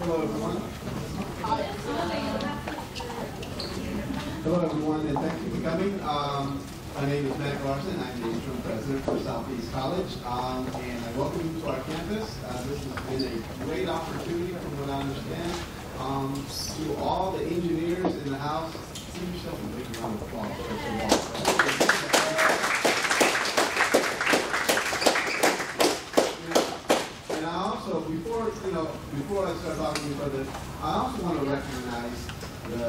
Hello, everyone. Hello, everyone, and thank you for coming. My name is Matt Larson. I'm the interim president for Southeast College, and I welcome you to our campus. This has been a great opportunity, from what I understand, to all the engineers in the house. Give yourself a big round of applause, first of all. And I also, before I start talking to you further, I also want to recognize the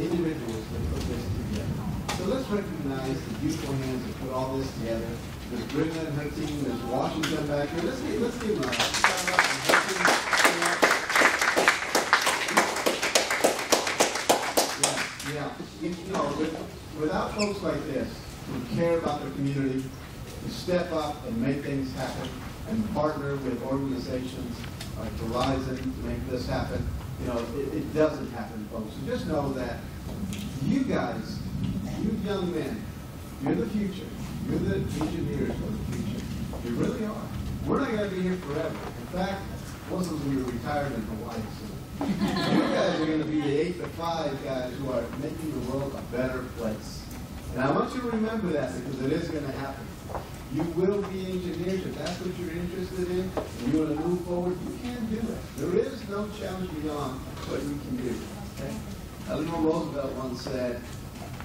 individuals that put this together. So let's recognize the beautiful hands that put all this together. There's Brenda and her team. There's Washington back here. Let's give them a shout out and her team. Without folks like this who care about their community, who step up and make things happen, and partner with organizations like Verizon to make this happen, it doesn't happen, folks. So just know that you guys, you young men, you're the future. You're the engineers of the future. You really are. We're not going to be here forever. In fact, most of us will be retired in Hawaii soon. You guys are going to be the 8 to 5 guys who are making the world a better place. And I want you to remember that, because it is going to happen. You will be engineers if that's what you're interested in, and you want to move forward. You can do it. There is no challenge beyond what you can do. Okay? Eleanor Roosevelt once said,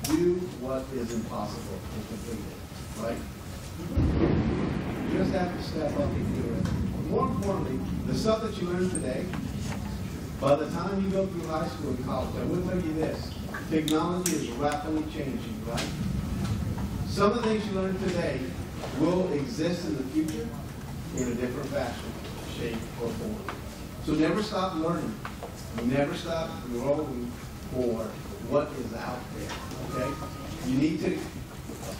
"Do what is impossible and complete it." Right? You just have to step up and do it. But more importantly, the stuff that you learn today, by the time you go through high school and college, I will tell you this: technology is rapidly changing. Right? Some of the things you learn today will exist in the future in a different fashion, shape, or form. So never stop learning. Never stop growing for what is out there, okay? You need to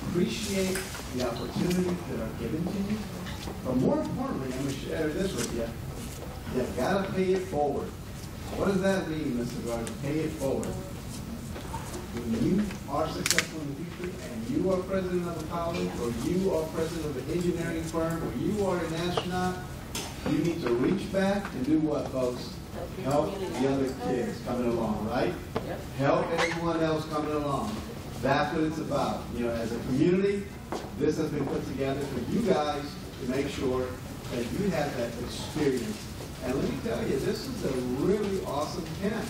appreciate the opportunities that are given to you. But more importantly, I'm going to share this with you. You've got to pay it forward. What does that mean, Mr. Gardner? Pay it forward. When you are successful in the future and you are president of a college, or you are president of an engineering firm, or you are an astronaut, you need to reach back and do what, folks? Help the other kids coming along, right? Help everyone else coming along. That's what it's about. As a community, this has been put together for you guys to make sure that you have that experience. And let me tell you, this is a really awesome camp.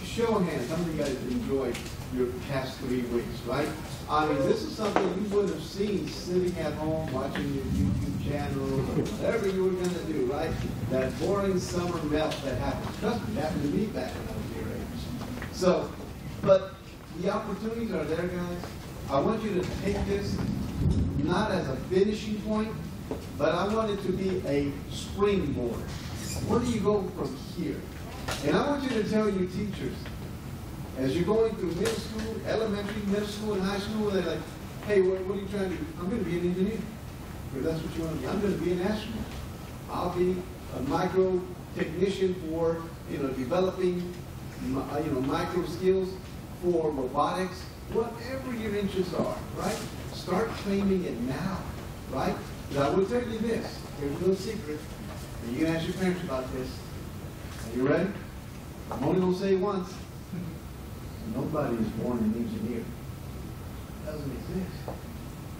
Show of hands, how many of you guys enjoyed your past 3 weeks, right? I mean, this is something you wouldn't have seen sitting at home watching your YouTube channel or whatever you were going to do, right? That boring summer melt that happened. Trust me, it happened to me back when I was your age. So, but the opportunities are there, guys. I want you to take this not as a finishing point, but I want it to be a springboard. Where do you go from here? And I want you to tell your teachers, as you're going through middle school, elementary, middle school, and high school, they're like, "Hey, what are you trying to do?" "I'm going to be an engineer." If that's what you want to be. "I'm going to be an astronaut. I'll be a micro technician for, developing, micro skills for robotics." Whatever your interests are, right? Start claiming it now, right? But I will tell you this. Here's a little secret. And you can ask your parents about this. Are you ready? I'm only going to say it once. Nobody is born an engineer. It doesn't exist.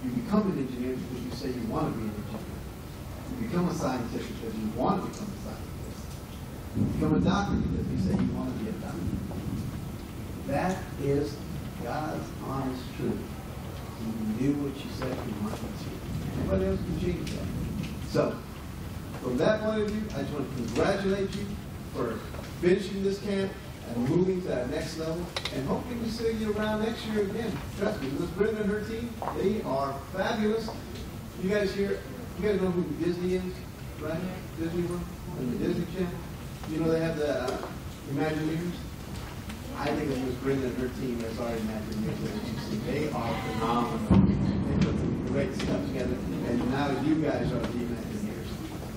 You become an engineer because you say you want to be an engineer. You become a scientist because you want to become a scientist. You become a doctor because you say you want to be a doctor. That is God's honest truth. You knew what you said you wanted to. Nobody else can change that. So, from that point of view, I just want to congratulate you for finishing this camp and moving to that next level, and hopefully we see you around next year again. Trust me, Miss Brenda and her team, they are fabulous. You guys know who Disney is, right? Disney World and the Disney Channel. They have the Imagineers. I think of Miss Brenda and her team as our Imagineers at HCC. They are phenomenal. They put some great stuff together, and now you guys are the Imagineers.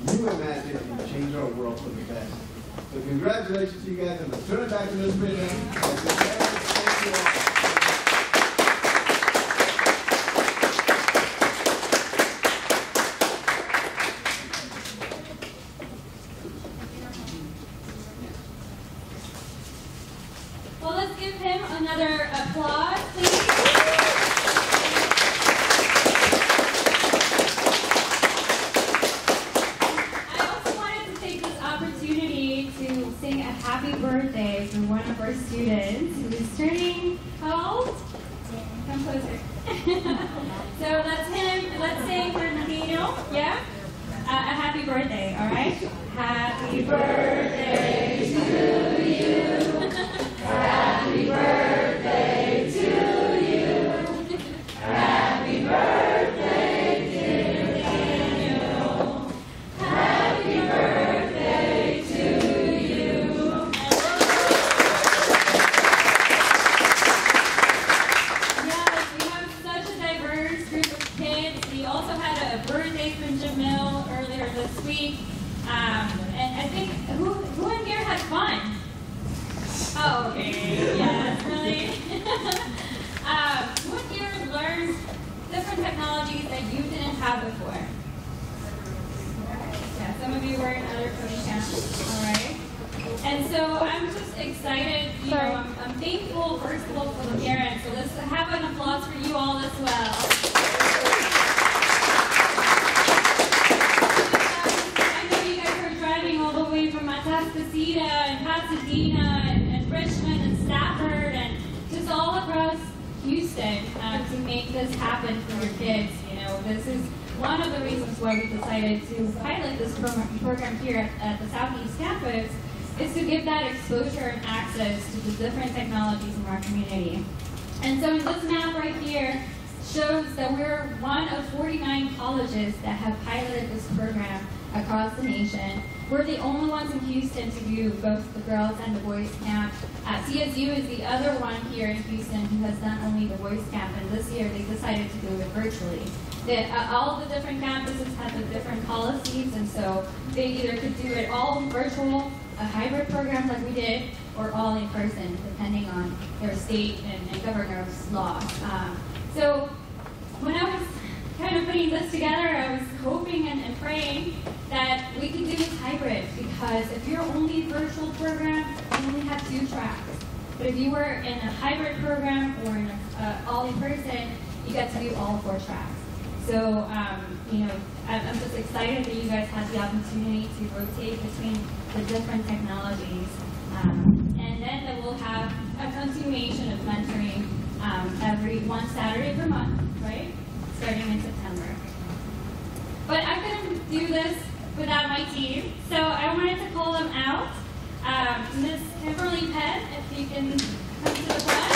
You imagine and change our world for the best. So congratulations to you guys, and let's turn it back to Ms. Brenda. Thank you all. another applause, please. I also wanted to take this opportunity to sing a happy birthday for one of our students who is turning, how old? Come closer. So that's him. Let's sing for Daniel. Yeah? A happy birthday, all right? Happy birthday to you. Happy birthday to you. Happy birthday, dear Daniel. Happy birthday to you. Yes, we have such a diverse group of kids. We also had a birthday from Jamil earlier this week. And I think, who in here had fun? Oh, okay. Yes, really? Who in here learned different technologies that you didn't have before? Yeah, some of you were in other coding camps, all right? And so I'm just excited, you know, I'm thankful, first of all, for the parents. So let's have an applause for you all as well. From Atascocita and Pasadena and Richmond and Stafford and just all across Houston to make this happen for your kids. You know, this is one of the reasons why we decided to pilot this program here at the Southeast Campus, is to give that exposure and access to the different technologies in our community. And so this map right here shows that we're one of 49 colleges that have piloted this program across the nation. We're the only ones in Houston to do both the girls and the boys camp. CSU is the other one here in Houston who has done only the boys camp, and this year they decided to do it virtually. All of the different campuses have the different policies, and so they either could do it all virtual, a hybrid program like we did, or all in person, depending on their state and governor's laws. So when I was kind of putting this together, I was hoping and praying that we could do this hybrid, because if you're only a virtual program, you only have 2 tracks. But if you were in a hybrid program or in all in person, you get to do all 4 tracks. So, you know, I'm just excited that you guys had the opportunity to rotate between the different technologies. And then that we'll have a continuation of mentoring every one Saturday per month, right? Starting in September. But I couldn't do this without my team, so I wanted to call them out. Ms. Kimberly Penn, if you can come to the front.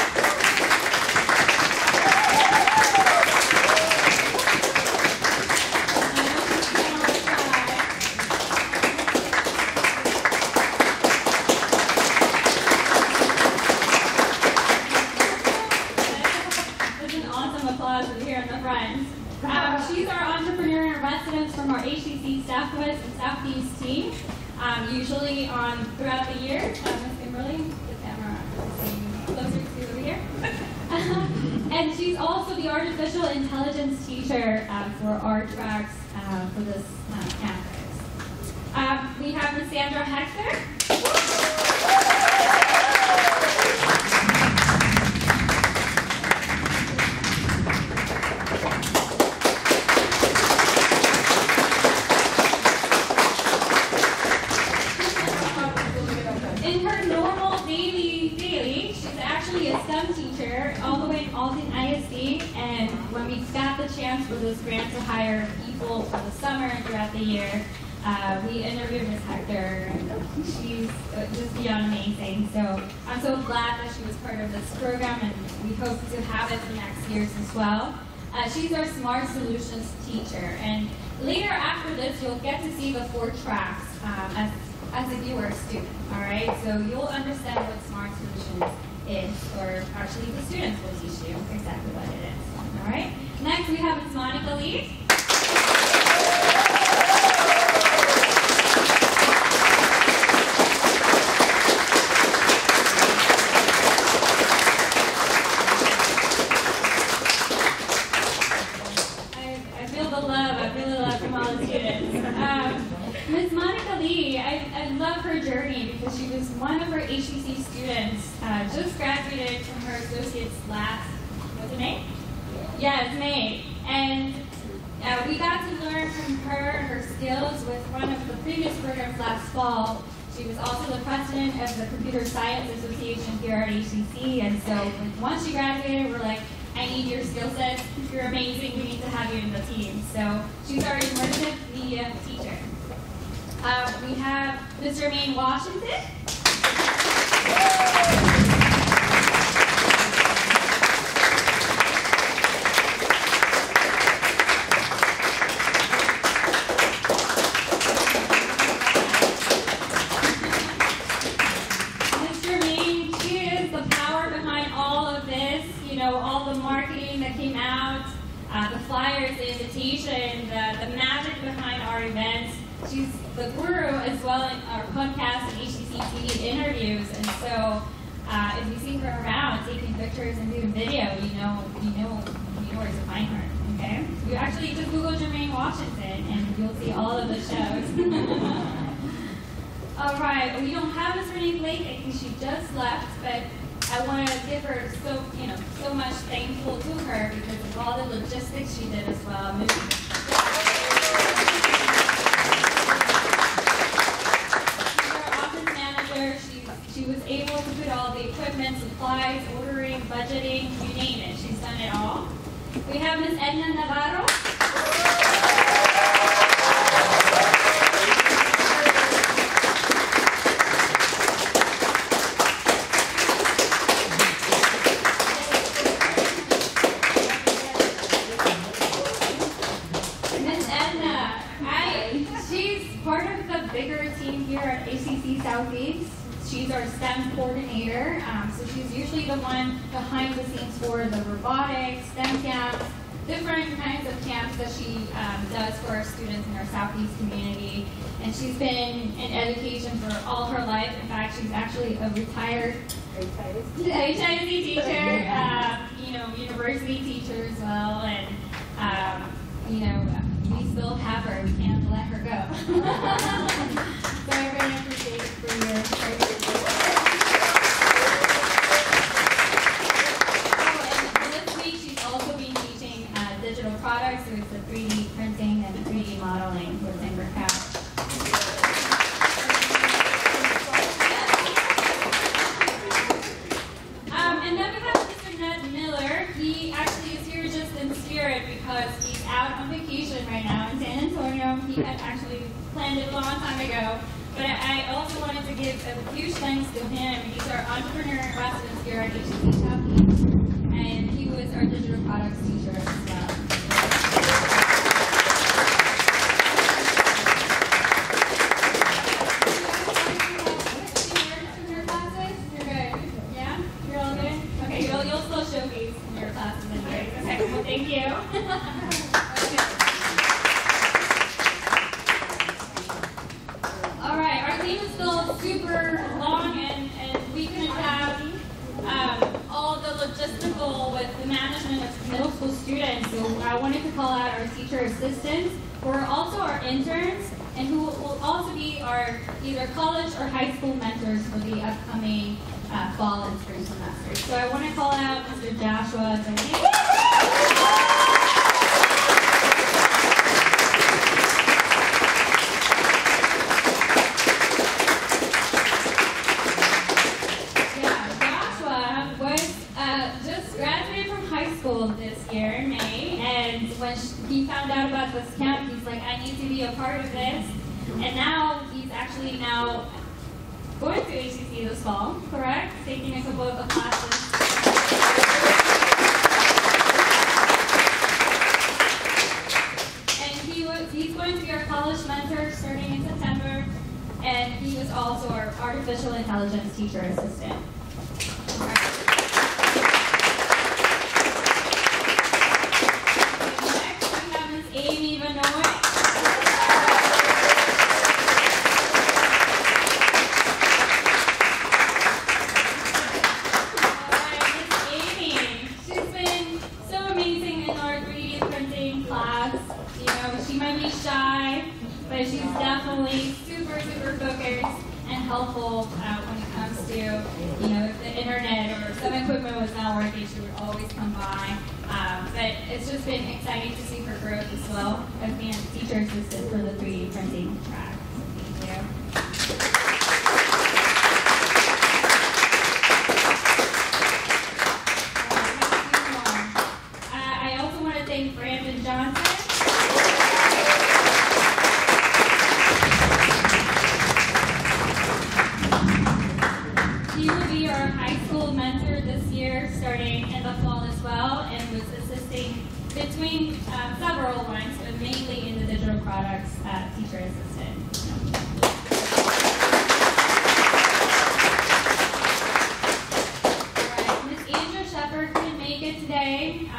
She's our entrepreneur in residence from our HCC Southwest and Southeast team, usually throughout the year. Ms. Kimberly, the camera is closer to over here. And she's also the artificial intelligence teacher for our tracks for this campus. We have Ms. Sandra Hector. For this grant to hire people for the summer and throughout the year. We interviewed Ms. Hector, and she's just beyond amazing. So I'm so glad that she was part of this program, and we hope to have it for next year's as well. She's our Smart Solutions teacher, and later after this, you'll get to see the 4 tracks as if you were a student, all right? So you'll understand what Smart Solutions is, or actually the students will teach you exactly what it is, all right? Next, we have Ms. Monica Lee. I feel the love from all the students. Ms. Monica Lee, I love her journey because she was one of her HCC students, just graduated from her associate's last, was it May? Yeah, it's May. And we got to learn from her skills with one of the previous programs last fall. She was also the president of the Computer Science Association here at HCC, and so once she graduated, we're like, I need your skill sets. You're amazing. We need to have you in the team. So she's our immersive media teacher. We have Mr. Maine Washington. Mr. Maine, she is the power behind all of this. You know, all the marketing that came out, the flyers, the invitation, the magic behind our events. She's the guru as well in our podcast and HCC TV interviews, and so if you see her around taking pictures and doing video, you know where to find her. Okay, you actually just Google Jermaine Washington and you'll see all of the shows. All right, we don't have Miss Renee Blake. I think she just left, but I want to give her so much thankful to her because of all the logistics she did as well. She was able to put all the equipment, supplies, ordering, budgeting, you name it. She's done it all. We have Ms. Edna Navarro. Ms. Edna, she's part of the bigger team here at HCC Southeast. She's our STEM coordinator, so she's usually the one behind the scenes for the robotics, STEM camps, different kinds of camps that she does for our students in our Southeast community. And she's been in education for all her life. In fact, she's actually a retired HCC teacher, university teacher as well. And, we still have her. We can't let her go. So I really appreciate it for your service. This week she's also been teaching digital products, so it's the 3D printing and 3D modeling with Timbercraft. And then we have Mr. Ned Miller. He actually is here just in spirit because he's out on vacation right now in San Antonio. He had actually planned it a long time ago. But I also wanted to give a huge thanks to him. He's our entrepreneur in residence here at HCC Southeast, and he was our digital products teacher as well. Your classes? You're good. Yeah? You're all good? Okay, you'll still showcase in your classes anyways. Okay, well, thank you. Super long and we couldn't have all the logistical with the management of middle school students, so I wanted to call out our teacher assistants who are also our interns and who will also be our either college or high school mentors for the upcoming fall and spring semester. So I want to call out Mr. Joshua. This year in May, and when he found out about this camp, he's like, I need to be a part of this. And now he's actually going to HCC this fall, correct? Taking a couple of the classes. And he's going to be our college mentor starting in September, and he was also our artificial intelligence teacher assistant. She might be shy, but she's definitely super, super focused and helpful when it comes to, if the internet or some equipment was not working, she would always come by. But it's just been exciting to see her growth as well as being a teacher assistant for the 3D printing track. Thank you. I also want to thank Brandon Johnson. He will be our high school mentor this year, starting in the fall as well, and was assisting between several ones, but mainly in the digital products teacher assistant. Couldn't make it today.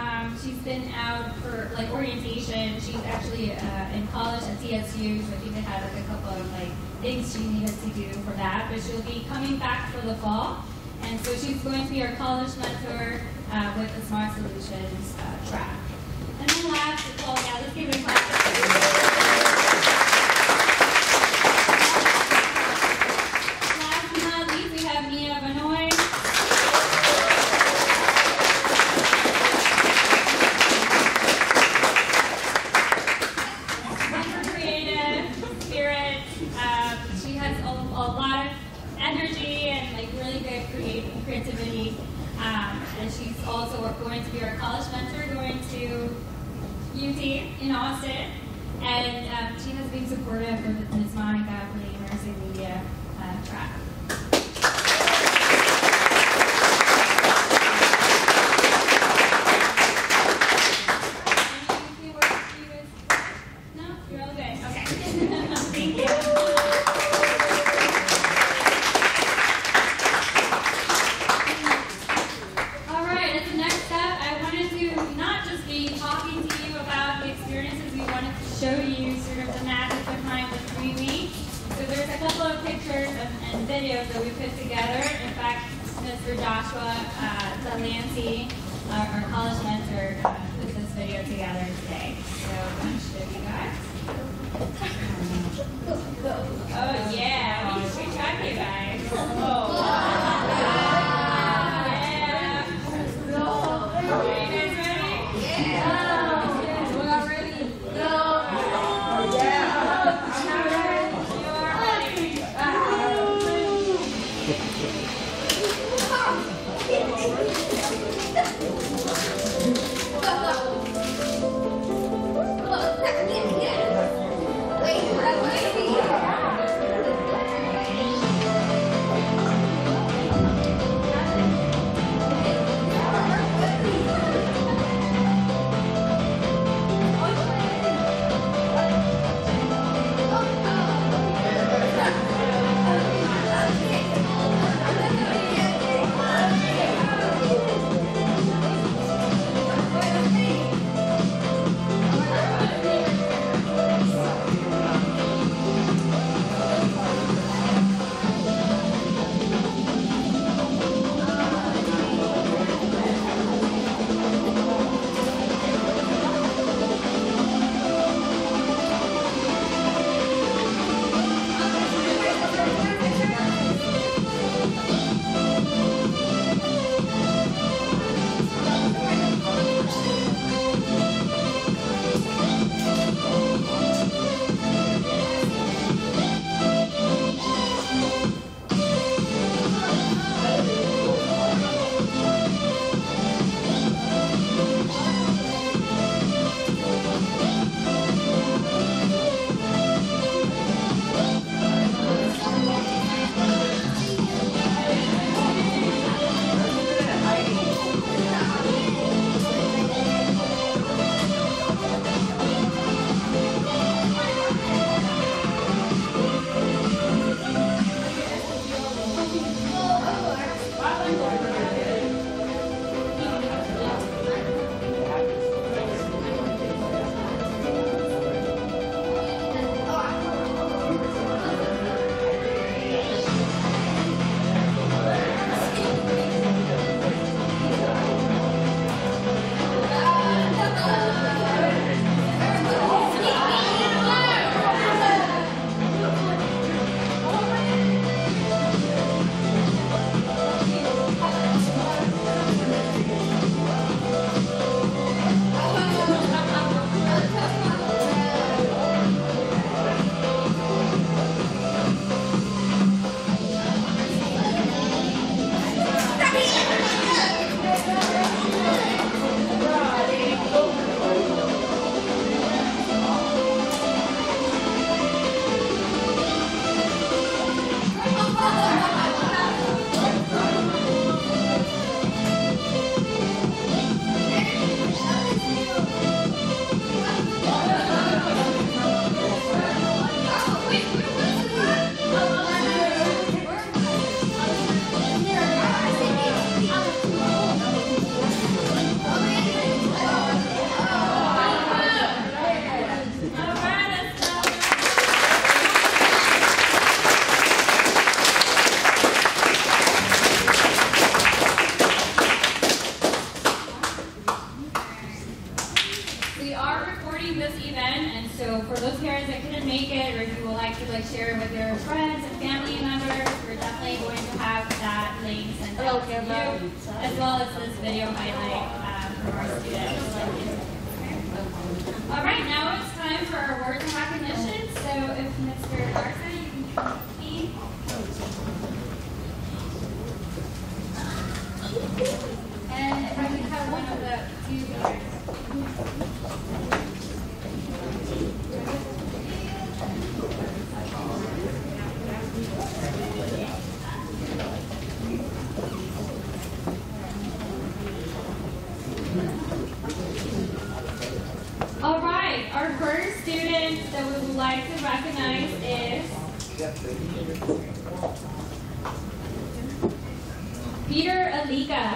She's been out for orientation. She's actually in college at TSU, so I think they had a couple of things she needed to do for that. But she'll be coming back for the fall, and so she's going to be our college mentor with the Smart Solutions track. And then last, let's give it a clap. Last but not least, we have Mia Vanoy. Creativity, and she's also going to be our college mentor going to UT in Austin, and she has been supportive of Ms. Monica for the immersive media track. No? You're all good? Okay. Thank you. Show you sort of the magic behind the 3 weeks. So there's a couple of pictures and videos that we put together. In fact, Mr. Joshua Delancey, our college mentor, put this video together today. So I'm going to show you guys. Oh yeah, we tried you guys. Oh. Yeah. Are you guys ready? Yeah. friends and family members. We're definitely going to have that link sent out to you, as well as this video highlight from our students. All right, now it's time for our words of recognition. So if Mr. Larson, you can come with me. And if I could have one of the two leaders. All right, our first student that we would like to recognize is Peter Alika.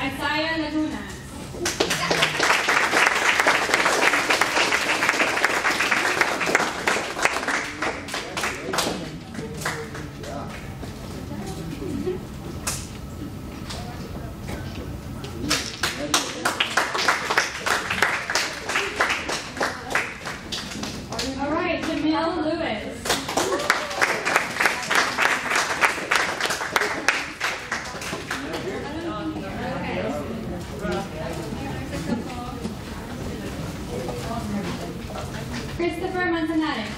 Isaiah Laguna. Christopher Manzanares.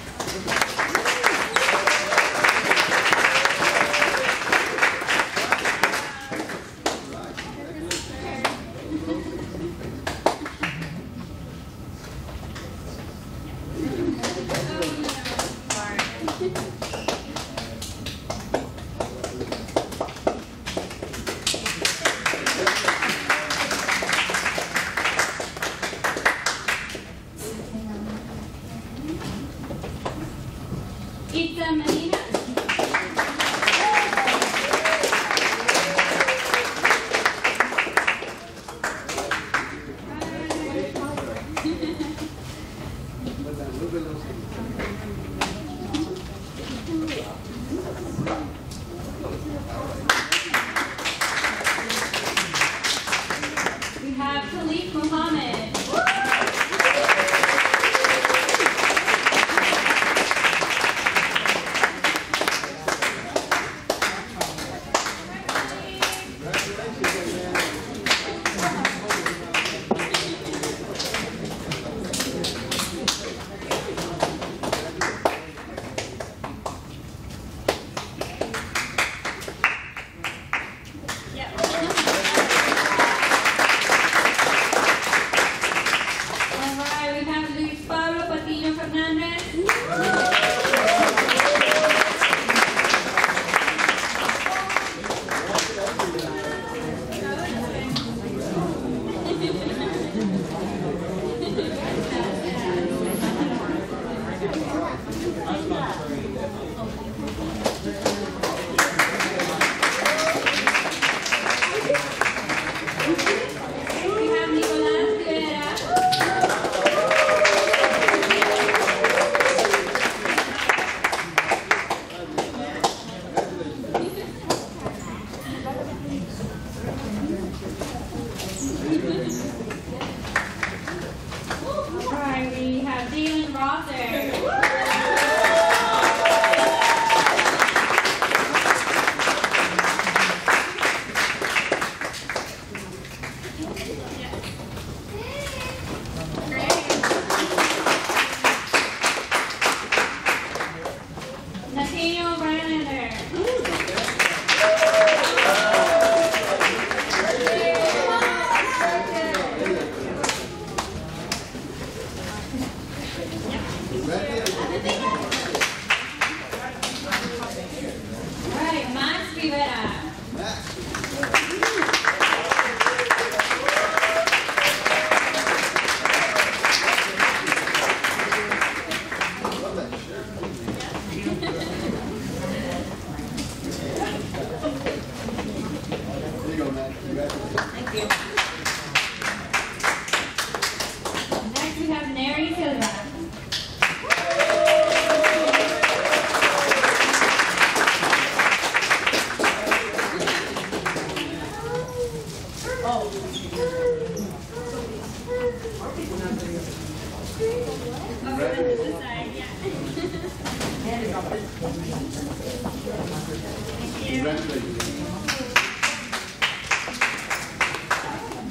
Itza Medina. We have Khalif Mohammed.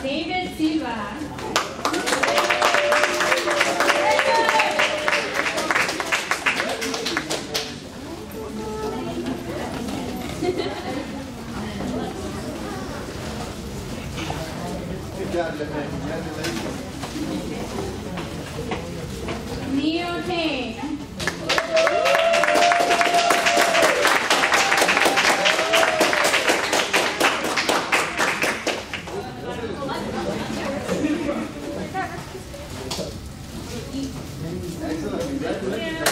David Silva. Good job, man. Congratulations. Neo Tate. Excellent. Congratulations.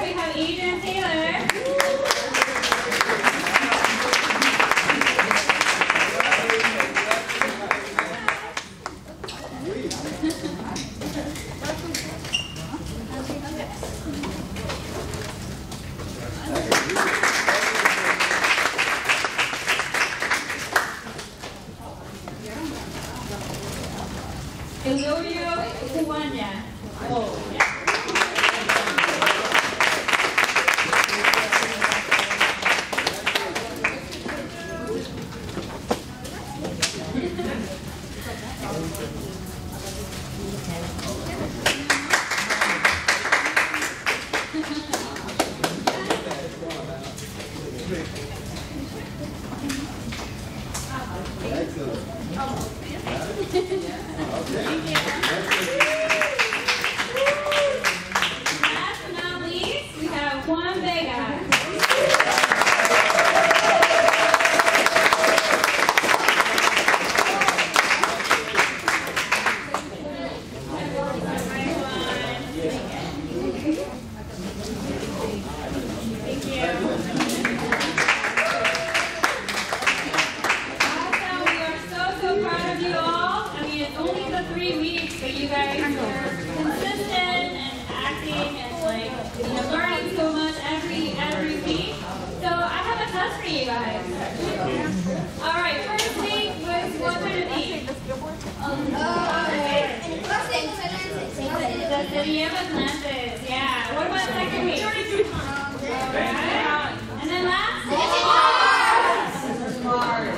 We have Adrian Taylor. Elorio Juana. Oh, yeah. Last but not least, we have one big guy. You guys are consistent and acting and learning so much every week. So I have a test for you guys. All right, first week was what kind of theme? The city of Atlantis. Yeah. What about second week? And then last?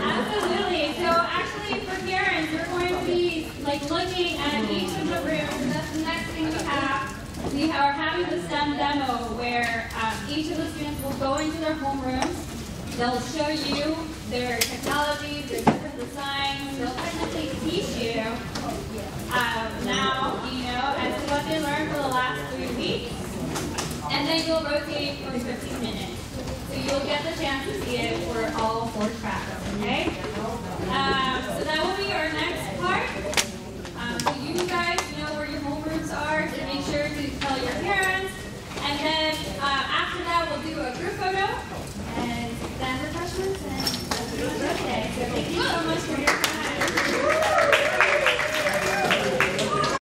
Absolutely. So actually, for parents, we're going to be looking at each of the rooms. That's the next thing we have. We are having the STEM demo where each of the students will go into their homerooms. They'll show you their technologies, their different designs. They'll technically teach you now, as to what they learned for the last 3 weeks. And then you'll rotate for 15 minutes. So you'll get the chance to see it for all 4 tracks, okay? So that will be our next part. So you guys know where your homerooms are, so make sure to tell your parents. And then after that, we'll do a group photo and then refreshments and that's it. So thank you so much for your time.